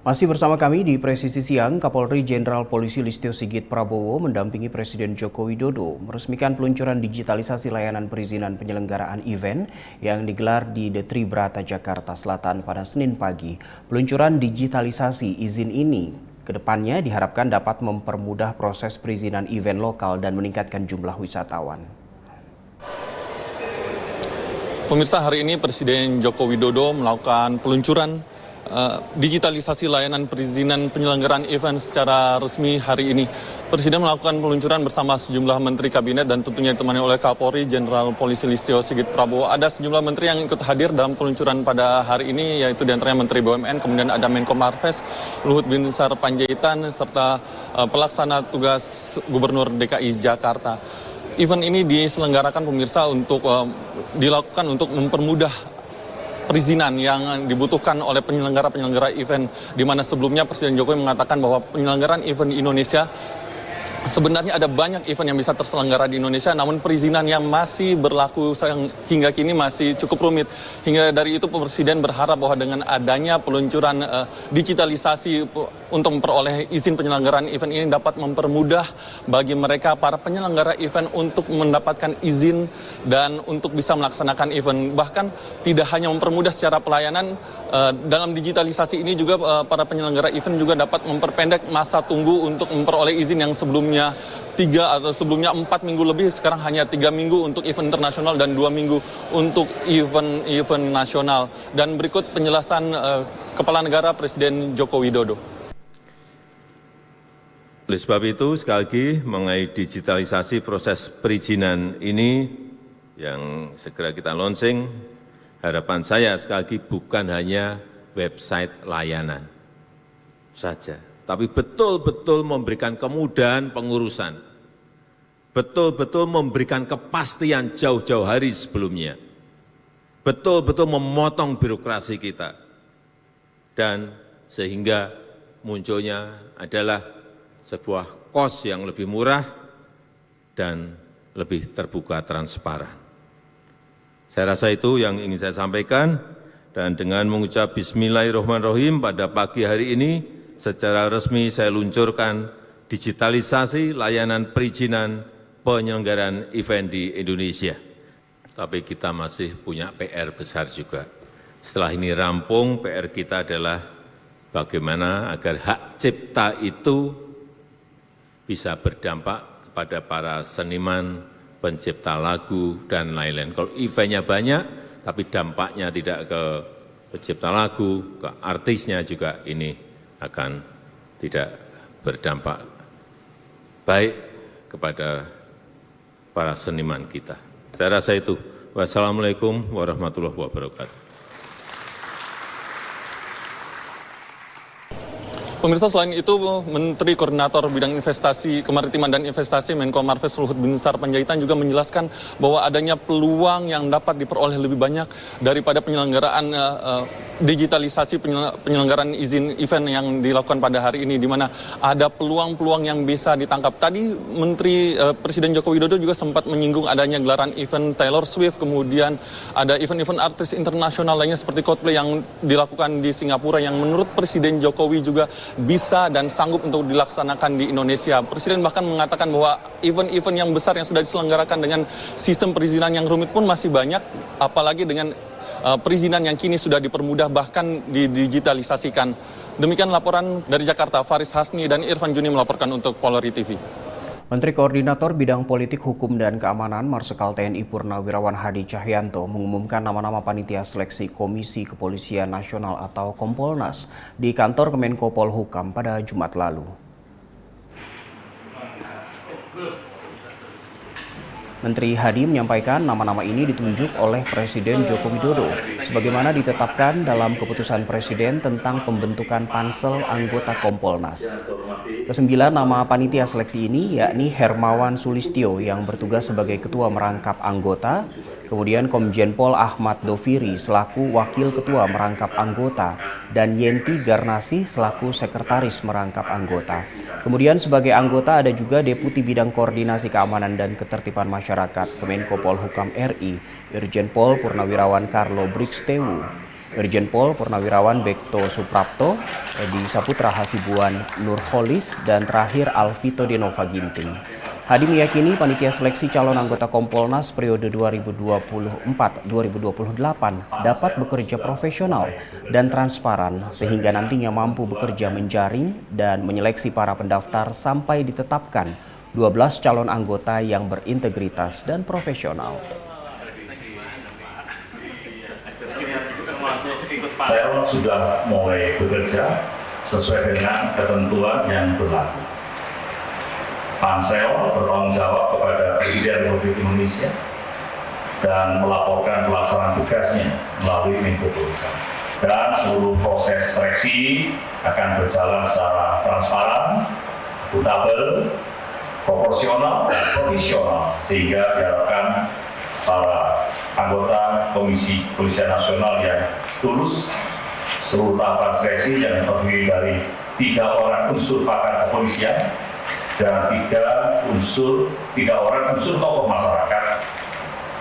Masih bersama kami di Presisi Siang, Kapolri Jenderal Polisi Listio Sigit Prabowo mendampingi Presiden Joko Widodo meresmikan peluncuran digitalisasi layanan perizinan penyelenggaraan event yang digelar di The Tribrata, Jakarta Selatan pada Senin pagi. Peluncuran digitalisasi izin ini kedepannya diharapkan dapat mempermudah proses perizinan event lokal dan meningkatkan jumlah wisatawan. Pemirsa, hari ini Presiden Joko Widodo melakukan peluncuran digitalisasi layanan perizinan penyelenggaraan event secara resmi hari ini. Presiden melakukan peluncuran bersama sejumlah menteri kabinet dan tentunya ditemani oleh Kapolri Jenderal Polisi Listio Sigit Prabowo. Ada sejumlah menteri yang ikut hadir dalam peluncuran pada hari ini, yaitu diantaranya Menteri BUMN, kemudian ada Menko Marves, Luhut Binsar Panjaitan, serta pelaksana tugas Gubernur DKI Jakarta. Event ini diselenggarakan pemirsa untuk dilakukan untuk mempermudah perizinan yang dibutuhkan oleh penyelenggara event, di mana sebelumnya Presiden Jokowi mengatakan bahwa penyelenggaraan event di Indonesia sebenarnya ada banyak event yang bisa terselenggara di Indonesia, namun perizinan yang masih berlaku hingga kini masih cukup rumit. Hingga dari itu Presiden berharap bahwa dengan adanya peluncuran digitalisasi untuk memperoleh izin penyelenggaraan event ini dapat mempermudah bagi mereka para penyelenggara event untuk mendapatkan izin dan untuk bisa melaksanakan event. Bahkan tidak hanya mempermudah secara pelayanan, dalam digitalisasi ini juga para penyelenggara event juga dapat memperpendek masa tunggu untuk memperoleh izin yang sebelumnya 4 minggu lebih, sekarang hanya 3 minggu untuk event internasional dan 2 minggu untuk event nasional. Dan berikut penjelasan Kepala Negara Presiden Joko Widodo. Oleh sebab itu, sekali lagi mengenai digitalisasi proses perizinan ini yang segera kita launching, harapan saya sekali lagi bukan hanya website layanan saja, tapi betul-betul memberikan kemudahan pengurusan, betul-betul memberikan kepastian jauh-jauh hari sebelumnya, betul-betul memotong birokrasi kita, dan sehingga munculnya adalah sebuah kos yang lebih murah dan lebih terbuka transparan. Saya rasa itu yang ingin saya sampaikan, dan dengan mengucap Bismillahirrahmanirrahim pada pagi hari ini, secara resmi saya luncurkan digitalisasi layanan perizinan penyelenggaraan event di Indonesia. Tapi kita masih punya PR besar juga. Setelah ini rampung, PR kita adalah bagaimana agar hak cipta itu bisa berdampak kepada para seniman, pencipta lagu, dan lain-lain. Kalau eventnya banyak, tapi dampaknya tidak ke pencipta lagu, ke artisnya juga, ini akan tidak berdampak baik kepada para seniman kita. Saya rasa itu. Wassalamualaikum warahmatullahi wabarakatuh. Pemirsa, selain itu, Menteri Koordinator Bidang Investasi, Kemaritiman dan Investasi Menko Marves Luhut Binsar Panjaitan juga menjelaskan bahwa adanya peluang yang dapat diperoleh lebih banyak daripada penyelenggaraan digitalisasi penyelenggaraan izin event yang dilakukan pada hari ini, di mana ada peluang-peluang yang bisa ditangkap. Tadi Presiden Joko Widodo juga sempat menyinggung adanya gelaran event Taylor Swift, kemudian ada event-event artis internasional lainnya seperti Coldplay yang dilakukan di Singapura, yang menurut Presiden Jokowi juga bisa dan sanggup untuk dilaksanakan di Indonesia. Presiden bahkan mengatakan bahwa event-event yang besar yang sudah diselenggarakan dengan sistem perizinan yang rumit pun masih banyak, apalagi dengan perizinan yang kini sudah dipermudah bahkan didigitalisasikan. Demikian laporan dari Jakarta, Faris Hasni dan Irfan Juni melaporkan untuk Polri TV. Menteri Koordinator Bidang Politik, Hukum, dan Keamanan Marsikal TNI Purnawirawan Hadi Cahyanto mengumumkan nama-nama panitia seleksi Komisi Kepolisian Nasional atau Kompolnas di kantor Kemenko Polhukam pada Jumat lalu. Menteri Hadi menyampaikan nama-nama ini ditunjuk oleh Presiden Joko Widodo sebagaimana ditetapkan dalam keputusan Presiden tentang pembentukan pansel anggota Kompolnas. Kesembilan nama panitia seleksi ini yakni Hermawan Sulistyo yang bertugas sebagai ketua merangkap anggota, kemudian Komjen Pol Ahmad Doviri selaku wakil ketua merangkap anggota, dan Yenti Garnasi selaku sekretaris merangkap anggota. Kemudian sebagai anggota ada juga Deputi Bidang Koordinasi Keamanan dan Ketertiban Masyarakat Kemenko Polhukam RI, Irjen Pol Purnawirawan Karlo Brikstewu. Irjen Pol Purnawirawan Bekto Suprapto, Edi Saputra Hasibuan Nurholis, dan terakhir Alvito Denova Ginting. Hadi meyakini panitia seleksi calon anggota Kompolnas periode 2024-2028 dapat bekerja profesional dan transparan sehingga nantinya mampu bekerja menjaring dan menyeleksi para pendaftar sampai ditetapkan 12 calon anggota yang berintegritas dan profesional. Saya sudah mulai bekerja sesuai dengan ketentuan yang berlaku. Pansel bertanggung jawab kepada Presiden Republik Indonesia dan melaporkan pelaksanaan tugasnya melalui Menko Polhukam. Dan seluruh proses seleksi akan berjalan secara transparan, akuntabel, proporsional, dan profesional sehingga diharapkan para anggota Komisi Kepolisian Nasional yang tulus seluruh tahapan seleksi yang terdiri dari 3 orang unsur pakar kepolisian dan 3 orang unsur tokoh masyarakat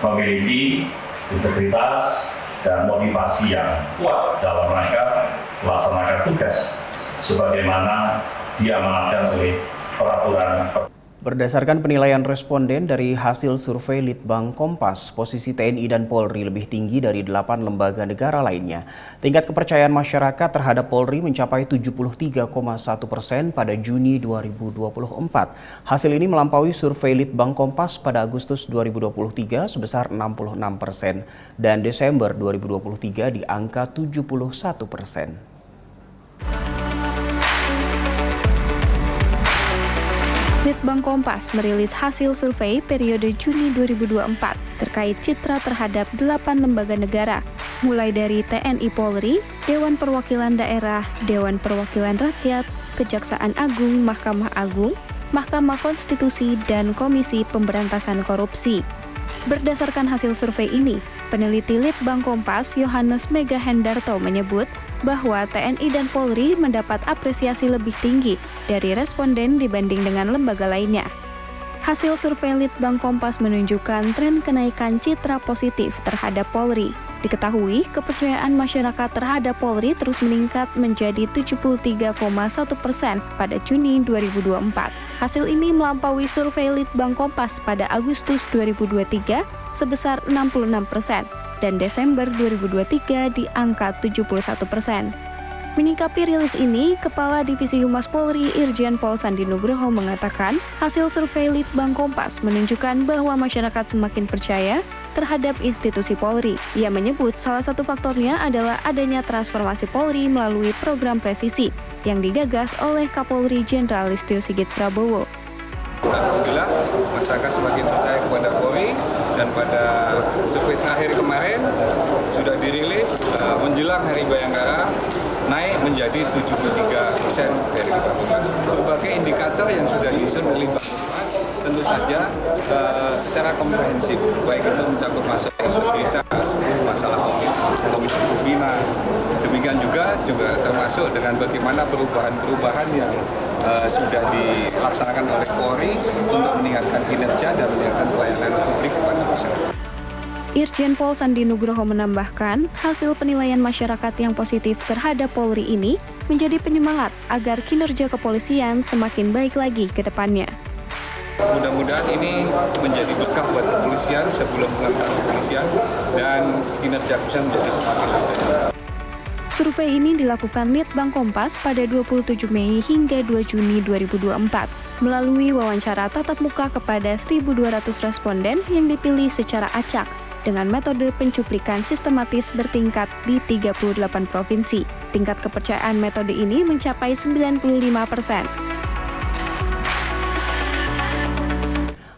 memiliki integritas dan motivasi yang kuat dalam rangka melaksanakan tugas sebagaimana diamanatkan oleh peraturan. Berdasarkan penilaian responden dari hasil survei Litbang Kompas, posisi TNI dan Polri lebih tinggi dari 8 lembaga negara lainnya. Tingkat kepercayaan masyarakat terhadap Polri mencapai 73,1% pada Juni 2024. Hasil ini melampaui survei Litbang Kompas pada Agustus 2023 sebesar 66% dan Desember 2023 di angka 71%. Litbang Kompas merilis hasil survei periode Juni 2024 terkait citra terhadap 8 lembaga negara, mulai dari TNI Polri, Dewan Perwakilan Daerah, Dewan Perwakilan Rakyat, Kejaksaan Agung, Mahkamah Agung, Mahkamah Konstitusi, dan Komisi Pemberantasan Korupsi. Berdasarkan hasil survei ini, peneliti Litbang Kompas Yohanes Mega Hendarto menyebut bahwa TNI dan Polri mendapat apresiasi lebih tinggi dari responden dibanding dengan lembaga lainnya. Hasil survei Litbang Kompas menunjukkan tren kenaikan citra positif terhadap Polri. Diketahui, kepercayaan masyarakat terhadap Polri terus meningkat menjadi 73,1% pada Juni 2024. Hasil ini melampaui survei Litbang Kompas pada Agustus 2023 sebesar 66%. Dan Desember 2023 di angka 71%. Menyikapi rilis ini, Kepala Divisi Humas Polri Irjen Pol Sandi Nugroho mengatakan hasil survei Litbang Kompas menunjukkan bahwa masyarakat semakin percaya terhadap institusi Polri. Ia menyebut salah satu faktornya adalah adanya transformasi Polri melalui program presisi yang digagas oleh Kapolri Jenderal Listio Sigit Prabowo. Alhamdulillah, masyarakat semakin percaya kepada Polri dan pada survei terakhir kemarin sudah dirilis menjelang Hari Bayangkara naik menjadi 73% dari Kompas. Berbagai indikator yang sudah disusun oleh Kompas tentu saja secara komprehensif, baik itu mencakup masalah integritas, masalah komisi pembina, demikian juga termasuk dengan bagaimana perubahan-perubahan yang sudah dilaksanakan oleh Polri untuk meningkatkan kinerja dan meningkatkan pelayanan publik kepada masyarakat. Irjen Pol Sandi Nugroho menambahkan, hasil penilaian masyarakat yang positif terhadap Polri ini menjadi penyemangat agar kinerja kepolisian semakin baik lagi ke depannya. Mudah-mudahan ini menjadi berkah buat kepolisian sebelum tahun kepolisian dan kinerja kepolisian menjadi semakin baik. Survei ini dilakukan Litbang Kompas pada 27 Mei hingga 2 Juni 2024 melalui wawancara tatap muka kepada 1.200 responden yang dipilih secara acak dengan metode pencuplikan sistematis bertingkat di 38 provinsi. Tingkat kepercayaan metode ini mencapai 95%.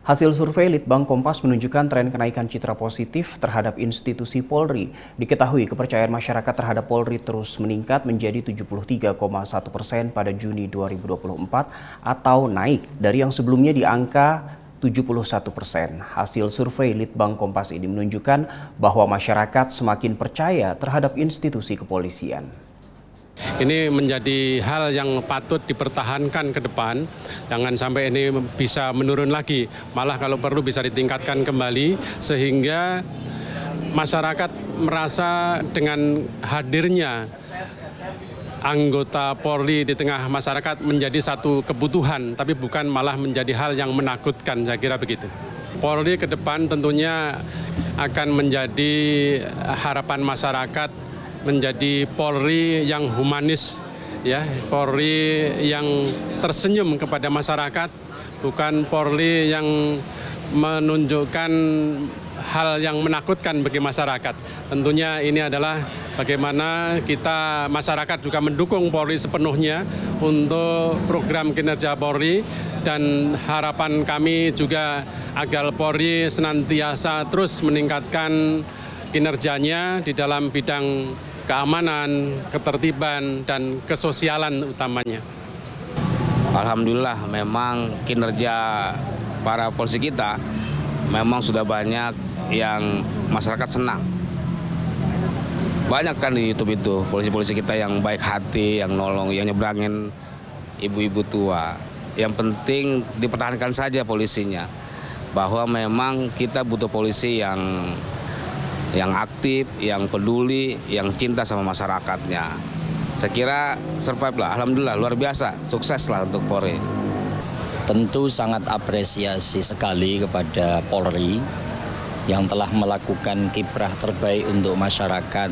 Hasil survei Litbang Kompas menunjukkan tren kenaikan citra positif terhadap institusi Polri. Diketahui kepercayaan masyarakat terhadap Polri terus meningkat menjadi 73,1% pada Juni 2024 atau naik dari yang sebelumnya di angka 71%. Hasil survei Litbang Kompas ini menunjukkan bahwa masyarakat semakin percaya terhadap institusi kepolisian. Ini menjadi hal yang patut dipertahankan ke depan, jangan sampai ini bisa menurun lagi, malah kalau perlu bisa ditingkatkan kembali sehingga masyarakat merasa dengan hadirnya anggota Polri di tengah masyarakat menjadi satu kebutuhan, tapi bukan malah menjadi hal yang menakutkan, saya kira begitu. Polri ke depan tentunya akan menjadi harapan masyarakat, menjadi Polri yang humanis, ya, Polri yang tersenyum kepada masyarakat, bukan Polri yang menunjukkan hal yang menakutkan bagi masyarakat. Tentunya ini adalah bagaimana kita masyarakat juga mendukung Polri sepenuhnya untuk program kinerja Polri, dan harapan kami juga agar Polri senantiasa terus meningkatkan kinerjanya di dalam bidang keamanan, ketertiban, dan kesosialan utamanya. Alhamdulillah memang kinerja para polisi kita memang sudah banyak yang masyarakat senang. Banyak kan di YouTube itu polisi-polisi kita yang baik hati, yang nolong, yang nyebrangin ibu-ibu tua. Yang penting dipertahankan saja polisinya, bahwa memang kita butuh polisi yang aktif, yang peduli, yang cinta sama masyarakatnya. Saya kira survive lah, alhamdulillah luar biasa, sukses lah untuk Polri. Tentu sangat apresiasi sekali kepada Polri yang telah melakukan kiprah terbaik untuk masyarakat,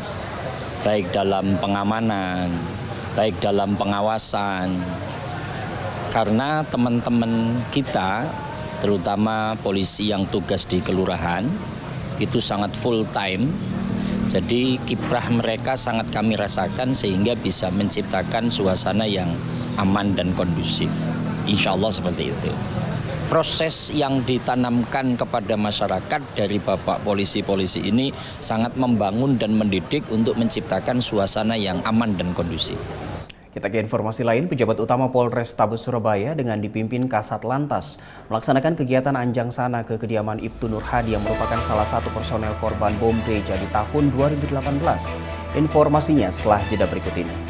baik dalam pengamanan, baik dalam pengawasan. Karena teman-teman kita, terutama polisi yang tugas di kelurahan, itu sangat full time. Jadi kiprah mereka sangat kami rasakan sehingga bisa menciptakan suasana yang aman dan kondusif. Insya Allah seperti itu. Proses yang ditanamkan kepada masyarakat dari Bapak polisi-polisi ini sangat membangun dan mendidik untuk menciptakan suasana yang aman dan kondusif. Kita ke informasi lain, pejabat utama Polrestabes Surabaya dengan dipimpin Kasat Lantas melaksanakan kegiatan anjang sana ke kediaman Ibtu Nur Hadi yang merupakan salah satu personel korban bom gereja di tahun 2018. Informasinya setelah jeda berikut ini.